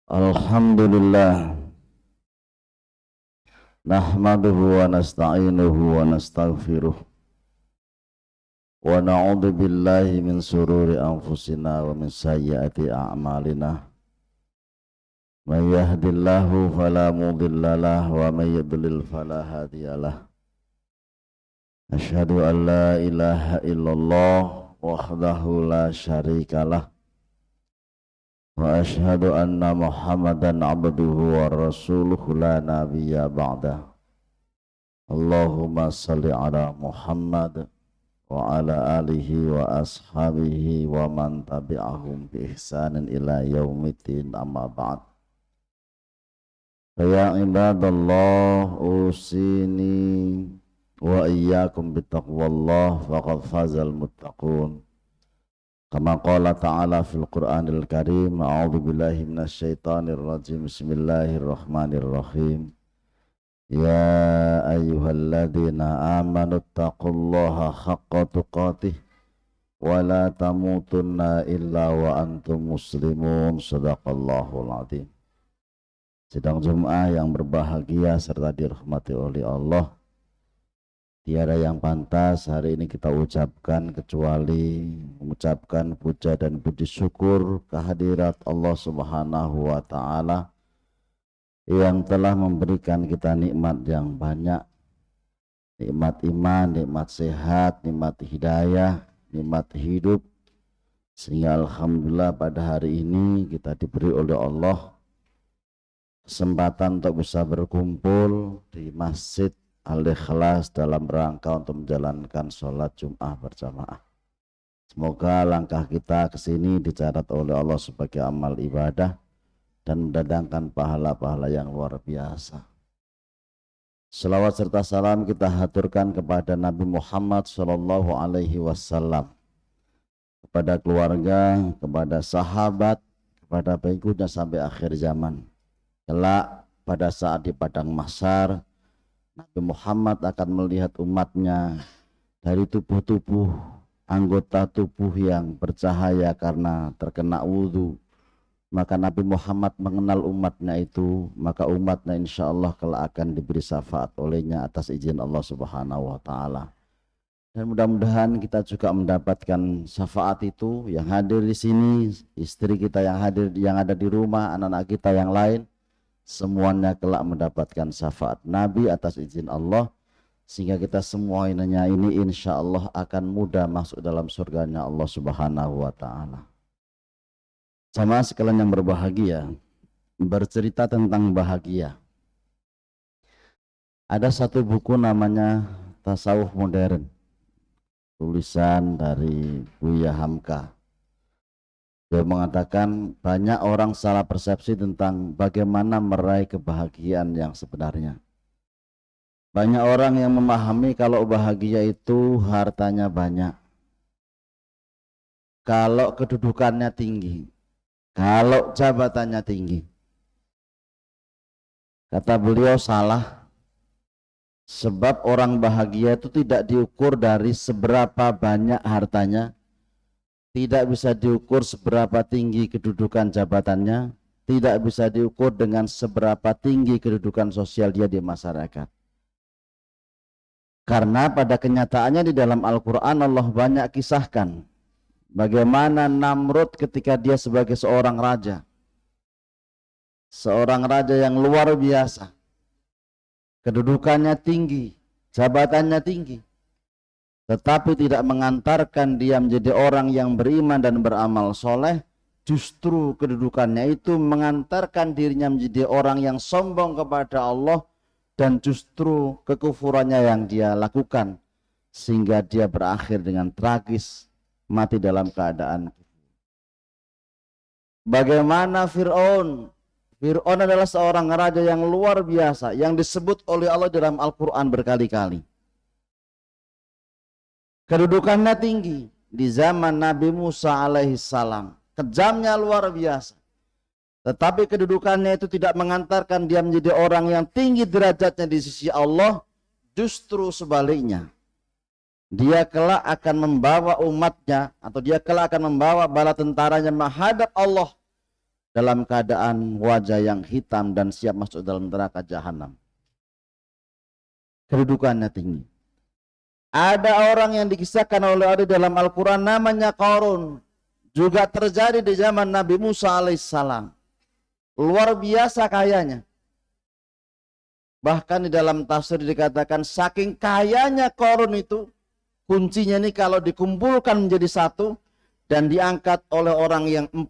Alhamdulillah nahmaduhu wa nasta'inuhu wa nastaghfiruh wa na'udzu billahi min sururi anfusina wa min sayyiati a'malina may yahdihillahu fala mudhillalah wa may yudlil fala hadiyalah asyhadu an la ilaha illallah wahdahu la syarikalah wa asyhadu anna Muhammadan abduhu wa rasuluhu la nabiyya ba'da. Allahumma salli ala Muhammad wa ala alihi wa ashabihi wa man tabi'ahum bi ihsanin ila yaumiddin, amma ba'd. Ya ibadallah, usini wa iyyakum bittaqwallah faqad fazal muttaqun. Kama qala ta'ala fil Qur'anil Karim, a'udzu billahi minasyaitonir rajim. Bismillahirrahmanirrahim. Ya ayyuhalladzina amanu taqullaha haqqa tuqatih wa la tamutunna illa wa antum muslimun. Shadaqallahul adzim. Sidang Jumat yang berbahagia serta dirahmati oleh Allah, tiada yang pantas hari ini kita ucapkan kecuali mengucapkan puja dan puji syukur kehadirat Allah Subhanahu wa Ta'ala yang telah memberikan kita nikmat yang banyak, nikmat iman, nikmat sehat, nikmat hidayah, nikmat hidup, sehingga alhamdulillah pada hari ini kita diberi oleh Allah kesempatan untuk bisa berkumpul di Masjid Al-Ikhlas dalam rangka untuk menjalankan sholat Jum'ah berjamaah. Semoga langkah kita ke sini dicatat oleh Allah sebagai amal ibadah dan mendatangkan pahala-pahala yang luar biasa. Selawat serta salam kita haturkan kepada Nabi Muhammad SAW, kepada keluarga, kepada sahabat, kepada pengikutnya sampai akhir zaman. Kelak pada saat di padang mahsyar, Nabi Muhammad akan melihat umatnya dari tubuh-tubuh anggota tubuh yang bercahaya karena terkena wudhu. Maka Nabi Muhammad mengenal umatnya itu, maka umatnya insya Allah kelak akan diberi syafaat olehnya atas izin Allah Subhanahu wa Ta'ala. Dan mudah-mudahan kita juga mendapatkan syafaat itu, yang hadir di sini, istri kita yang hadir, yang ada di rumah, anak-anak kita yang lain, semuanya kelak mendapatkan syafaat Nabi atas izin Allah, sehingga kita semuanya ini insya Allah akan mudah masuk dalam surganya Allah Subhanahu wa Ta'ala. Sama sekalian yang berbahagia, bercerita tentang bahagia. Ada satu buku namanya Tasawuf Modern, tulisan dari Buya Hamka. Dia mengatakan banyak orang salah persepsi tentang bagaimana meraih kebahagiaan yang sebenarnya. Banyak orang yang memahami kalau bahagia itu hartanya banyak, kalau kedudukannya tinggi, kalau jabatannya tinggi. Kata beliau salah, sebab orang bahagia itu tidak diukur dari seberapa banyak hartanya, tidak bisa diukur seberapa tinggi kedudukan jabatannya, tidak bisa diukur dengan seberapa tinggi kedudukan sosial dia di masyarakat. Karena pada kenyataannya di dalam Al-Quran Allah banyak kisahkan bagaimana Namrud ketika dia sebagai seorang raja yang luar biasa, kedudukannya tinggi, jabatannya tinggi, tetapi tidak mengantarkan dia menjadi orang yang beriman dan beramal soleh. Justru kedudukannya itu mengantarkan dirinya menjadi orang yang sombong kepada Allah, dan justru kekufurannya yang dia lakukan sehingga dia berakhir dengan tragis, mati dalam keadaan kufur. Bagaimana Fir'aun? Fir'aun adalah seorang raja yang luar biasa yang disebut oleh Allah dalam Al-Quran berkali-kali. Kedudukannya tinggi di zaman Nabi Musa alaihissalam, kejamnya luar biasa, tetapi kedudukannya itu tidak mengantarkan dia menjadi orang yang tinggi derajatnya di sisi Allah. Justru sebaliknya, dia kelak akan membawa umatnya, atau dia kelak akan membawa bala tentaranya menghadap Allah dalam keadaan wajah yang hitam dan siap masuk dalam neraka jahanam. Kedudukannya tinggi. Ada orang yang dikisahkan oleh Allah dalam Al-Quran namanya Qarun. Juga terjadi di zaman Nabi Musa alaihissalam. Luar biasa kayanya. Bahkan di dalam tafsir dikatakan saking kayanya Qarun itu, kuncinya ini kalau dikumpulkan menjadi satu dan diangkat oleh orang yang 40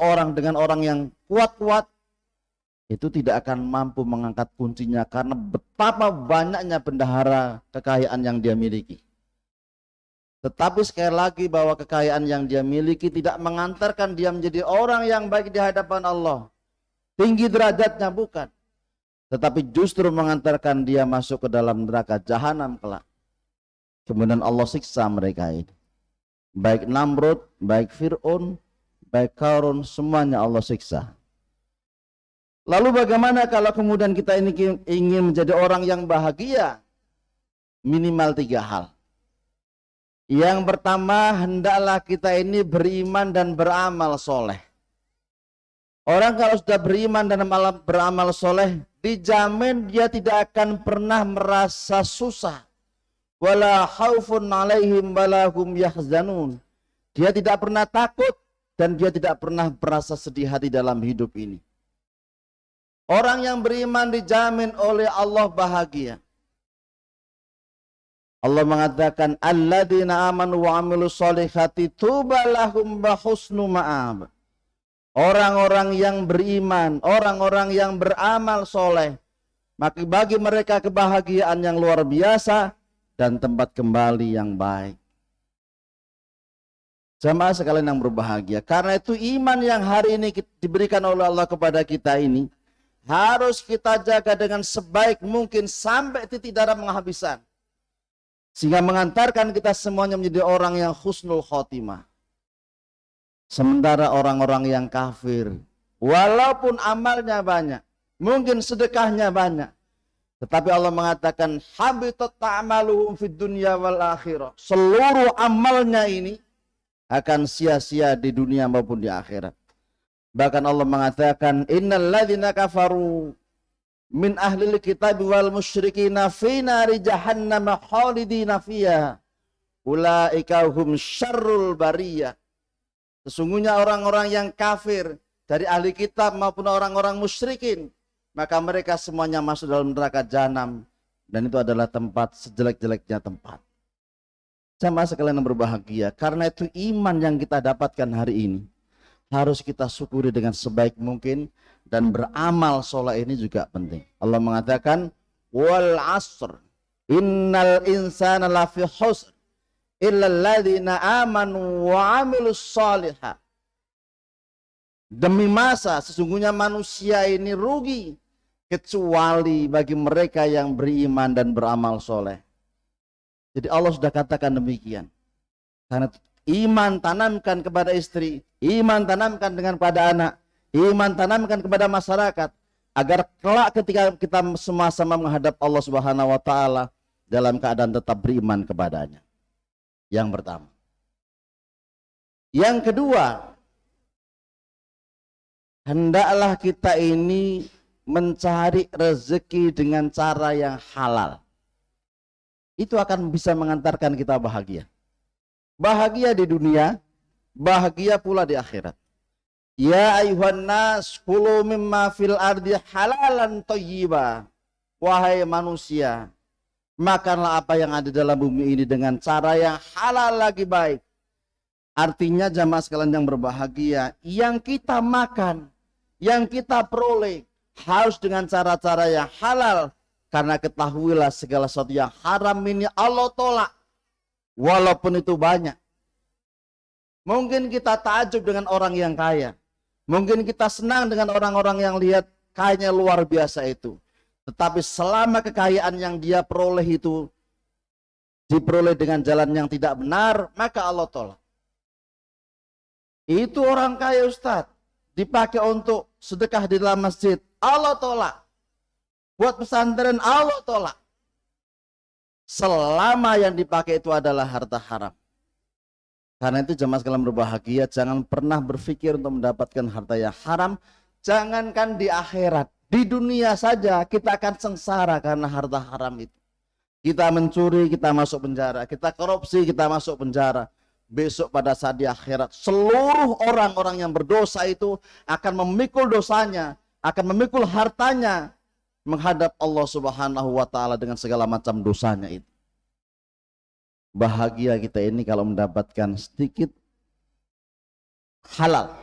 orang dengan orang yang kuat-kuat, itu tidak akan mampu mengangkat kuncinya karena betapa banyaknya bendahara kekayaan yang dia miliki. Tetapi sekali lagi bahwa kekayaan yang dia miliki tidak mengantarkan dia menjadi orang yang baik di hadapan Allah. Tinggi derajatnya bukan. Tetapi justru mengantarkan dia masuk ke dalam neraka jahanam kelak. Kemudian Allah siksa mereka ini. Baik Namrud, baik Fir'aun, baik Qarun, semuanya Allah siksa. Lalu bagaimana kalau kemudian kita ini ingin menjadi orang yang bahagia? Minimal 3 hal. Yang pertama, hendaklah kita ini beriman dan beramal soleh. Orang kalau sudah beriman dan beramal soleh, dijamin dia tidak akan pernah merasa susah. Wala khaufun alaihim walahum yahzanun. Dia tidak pernah takut dan dia tidak pernah merasa sedih hati dalam hidup ini. Orang yang beriman dijamin oleh Allah bahagia. Allah mengatakan alladzina amanu wa amilus solihati tuba lahum wa husnu ma'ab. Orang-orang yang beriman, orang-orang yang beramal soleh, maka bagi mereka kebahagiaan yang luar biasa dan tempat kembali yang baik. Jamaah sekalian yang berbahagia, karena itu iman yang hari ini diberikan oleh Allah kepada kita ini harus kita jaga dengan sebaik mungkin sampai titik darah penghabisan, sehingga mengantarkan kita semuanya menjadi orang yang husnul khotimah. Sementara orang-orang yang kafir, walaupun amalnya banyak, mungkin sedekahnya banyak, tetapi Allah mengatakan habitat ta'maluhum fid dunya wal akhirah. Seluruh amalnya ini akan sia-sia di dunia maupun di akhirat. Bahkan Allah mengatakan innal ladzina kafaru min ahlil kitab wal musyrikina fi nari jahannam khalidina fiha ulaika hum syarrul bariyah. Sesungguhnya orang-orang yang kafir dari ahli kitab maupun orang-orang musyrikin, maka mereka semuanya masuk dalam neraka jahanam, dan itu adalah tempat sejelek-jeleknya tempat. Jamaah sekalian yang berbahagia, karena itu iman yang kita dapatkan hari ini harus kita syukuri dengan sebaik mungkin, dan beramal soleh ini juga penting. Allah mengatakan wal asr innal insana lafi khusr illal ladzina amanu wa amilus shalihat. Demi masa sesungguhnya manusia ini rugi kecuali bagi mereka yang beriman dan beramal soleh. Jadi Allah sudah katakan demikian. Karena iman tanamkan kepada istri, iman tanamkan dengan pada anak, iman tanamkan kepada masyarakat, agar kelak ketika kita sama-sama menghadap Allah Subhanahu wa taala dalam keadaan tetap beriman kepadanya. Yang pertama. Yang kedua, hendaklah kita ini mencari rezeki dengan cara yang halal. Itu akan bisa mengantarkan kita bahagia. Bahagia di dunia, bahagia pula di akhirat. Ya ayuhan nas kulu mimma fil ardi halalan thayyiba. Wahai manusia, makanlah apa yang ada dalam bumi ini dengan cara yang halal lagi baik. Artinya jamaah sekalian yang berbahagia, yang kita makan, yang kita peroleh harus dengan cara-cara yang halal. Karena ketahuilah segala sesuatu yang haram ini Allah tolak. Walaupun itu banyak. Mungkin kita takjub dengan orang yang kaya. Mungkin kita senang dengan orang-orang yang lihat kayanya luar biasa itu. Tetapi selama kekayaan yang dia peroleh itu diperoleh dengan jalan yang tidak benar, maka Allah tolak. Itu orang kaya Ustadz, dipakai untuk sedekah di dalam masjid, Allah tolak. Buat pesantren, Allah tolak. Selama yang dipakai itu adalah harta haram. Karena itu jemaah sekalian berbahagia, jangan pernah berpikir untuk mendapatkan harta yang haram. Jangankan di akhirat, di dunia saja kita akan sengsara karena harta haram itu. Kita mencuri, kita masuk penjara. Kita korupsi, kita masuk penjara. Besok pada saat di akhirat, seluruh orang-orang yang berdosa itu akan memikul dosanya, akan memikul hartanya menghadap Allah Subhanahu wa Ta'ala dengan segala macam dosanya itu. Bahagia kita ini kalau mendapatkan sedikit halal.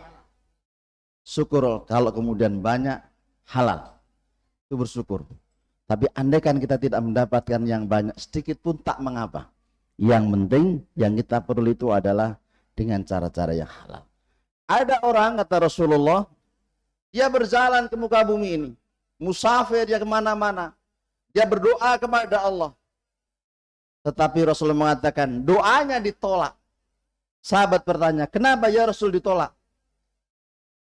Syukur kalau kemudian banyak halal. Itu bersyukur. Tapi andaikan kita tidak mendapatkan yang banyak, sedikit pun tak mengapa. Yang penting yang kita perlu itu adalah dengan cara-cara yang halal. Ada orang, kata Rasulullah, dia berjalan ke muka bumi ini, musafir, dia kemana-mana, dia berdoa kepada Allah. Tetapi Rasulullah mengatakan doanya ditolak. Sahabat bertanya, kenapa ya Rasul ditolak?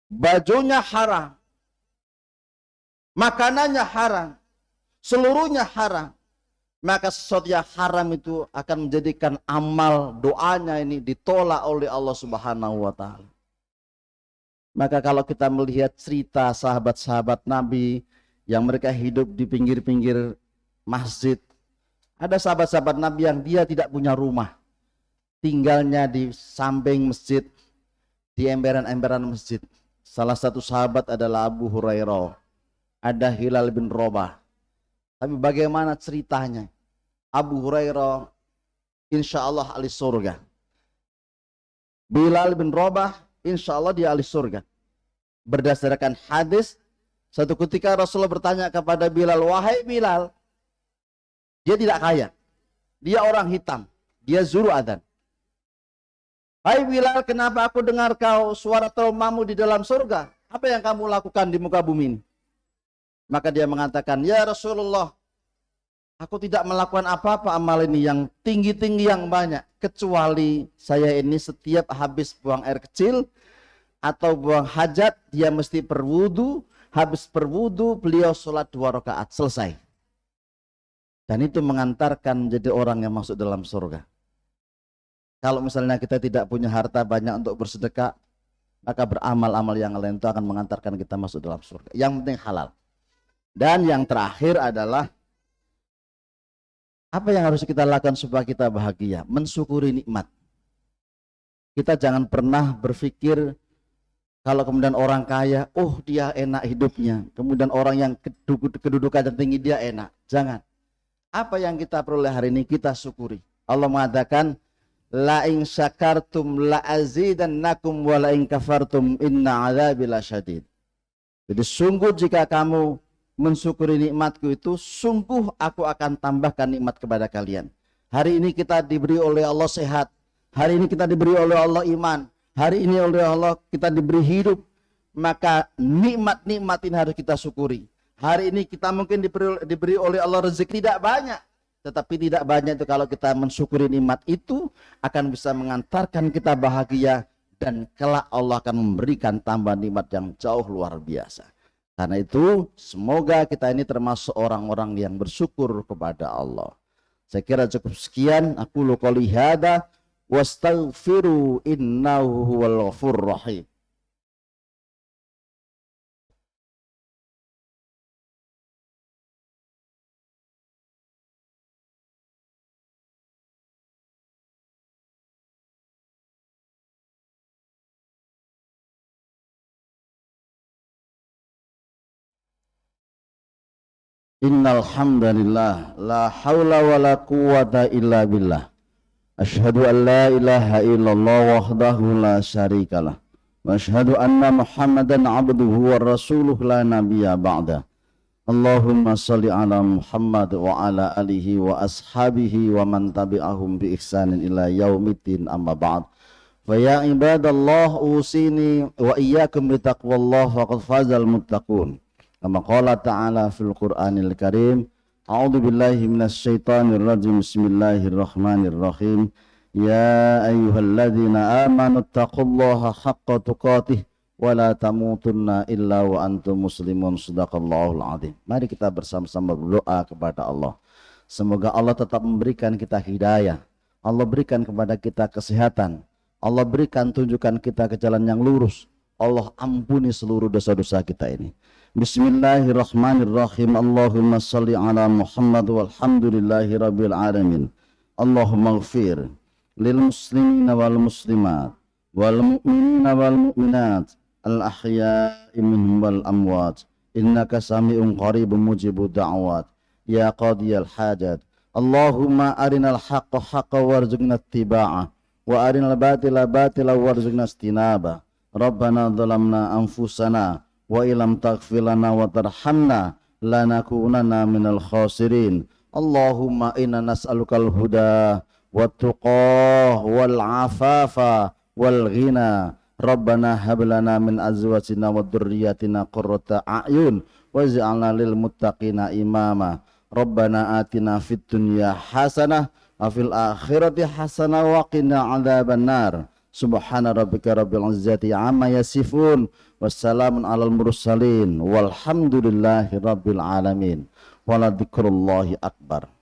Bajunya haram, makanannya haram, seluruhnya haram. Maka sesuatu yang haram itu akan menjadikan amal doanya ini ditolak oleh Allah Subhanahu wa Ta'ala. Maka kalau kita melihat cerita sahabat-sahabat Nabi yang mereka hidup di pinggir-pinggir masjid, ada sahabat-sahabat Nabi yang dia tidak punya rumah, tinggalnya di samping masjid, di emperan-emperan masjid. Salah satu sahabat adalah Abu Hurairah, ada Hilal bin Rabah. Tapi bagaimana ceritanya? Abu Hurairah insya Allah ahli surga. Bilal bin Rabah insya Allah dia ahli surga. Berdasarkan hadis, satu ketika Rasulullah bertanya kepada Bilal, wahai Bilal, dia tidak kaya, dia orang hitam, dia zuru adzan. Hai Bilal, kenapa aku dengar kau suara teromamu di dalam surga? Apa yang kamu lakukan di muka bumi ini? Maka dia mengatakan, ya Rasulullah, aku tidak melakukan apa-apa amal ini yang tinggi-tinggi yang banyak, kecuali saya ini setiap habis buang air kecil atau buang hajat, dia mesti berwudu. Habis berwudu, beliau sholat 2 rakaat, selesai. Dan itu mengantarkan menjadi orang yang masuk dalam surga. Kalau misalnya kita tidak punya harta banyak untuk bersedekah, maka beramal-amal yang lain itu akan mengantarkan kita masuk dalam surga. Yang penting halal. Dan yang terakhir adalah apa yang harus kita lakukan supaya kita bahagia? Mensyukuri nikmat. Kita jangan pernah berpikir kalau kemudian orang kaya, oh dia enak hidupnya. Kemudian orang yang kedudukan tinggi dia enak. Jangan. Apa yang kita peroleh hari ini kita syukuri. Allah mengatakan, la in syakartum la azidannakum wa la in kafartum inna adzabi lasyadid. Jadi sungguh jika kamu mensyukuri nikmatku itu, sungguh aku akan tambahkan nikmat kepada kalian. Hari ini kita diberi oleh Allah sehat. Hari ini kita diberi oleh Allah iman. Hari ini oleh Allah kita diberi hidup. Maka nikmat-nikmat ini harus kita syukuri. Hari ini kita mungkin diberi oleh Allah rezeki tidak banyak. Tetapi tidak banyak itu kalau kita mensyukuri nikmat itu akan bisa mengantarkan kita bahagia. Dan kelak Allah akan memberikan tambahan nikmat yang jauh luar biasa. Karena itu semoga kita ini termasuk orang-orang yang bersyukur kepada Allah. Saya kira cukup sekian. Aku qouli hadza wastaghfiru innahu huwal ghafurur rahim. Innal hamdalillah la haula wala quwwata illa billah. Asyhadu an la ilaha illallah wahdahu la syarikalah. Wa asyhadu anna Muhammadan abduhu wa rasuluh la nabiyya ba'da. Allahumma shalli ala Muhammad wa ala alihi wa ashabihi wa man tabi'ahum bi ihsanin ila yaumiddin amma ba'd. Fa ya ibadallah usini wa iyyakum bi taqwallah faqad fazal muttaqun. Kama qala ta'ala fil Qur'anil Karim, a'udzu billahi minasy syaithanir rajim. Bismillahirrahmanirrahim. Ya ayyuhalladzina amanu taqullaha haqqa tuqatih wa la tamutunna illa wa antum muslimun. Shadaqallahul azim. Mari kita bersama-sama berdoa kepada Allah. Semoga Allah tetap memberikan kita hidayah. Allah berikan kepada kita kesehatan. Allah berikan tunjukkan kita ke jalan yang lurus. Allah ampuni seluruh dosa-dosa kita ini. Bismillahirrahmanirrahim. Allahumma salli ala Muhammad walhamdulillahi rabbil alamin. Allahumma ighfir lil muslimina wal muslimat wal mu'minina wal mu'minat al ahya'i minhum wal amwat. Innaka sami'un qaribun mujibud da'wat. Ya qadiyal hajat. Allahumma arinal haqqa haqqa warzuqna ittiba'ah wa arinal batila batila warzuqna istinabah. Rabbana dhalamna anfusana wa ilam taghfir lana wa tarhamna lanakunanna minal khasirin. Allahumma inna nas'alukal huda wat tuqah wal afafa wal ghina. Rabbana hab lana min azwajina wa dhurriyyatina qurrata a'yun waj'alna lil muttaqina imama. Rabbana atina fid dunya hasanah wa fil akhirati hasanah wa qina adzabannar. Subhana rabbika rabbil izzati amma yasifun wassalamun alal mursalin walhamdulillahi rabbil alamin. Wala dzikrullahi akbar.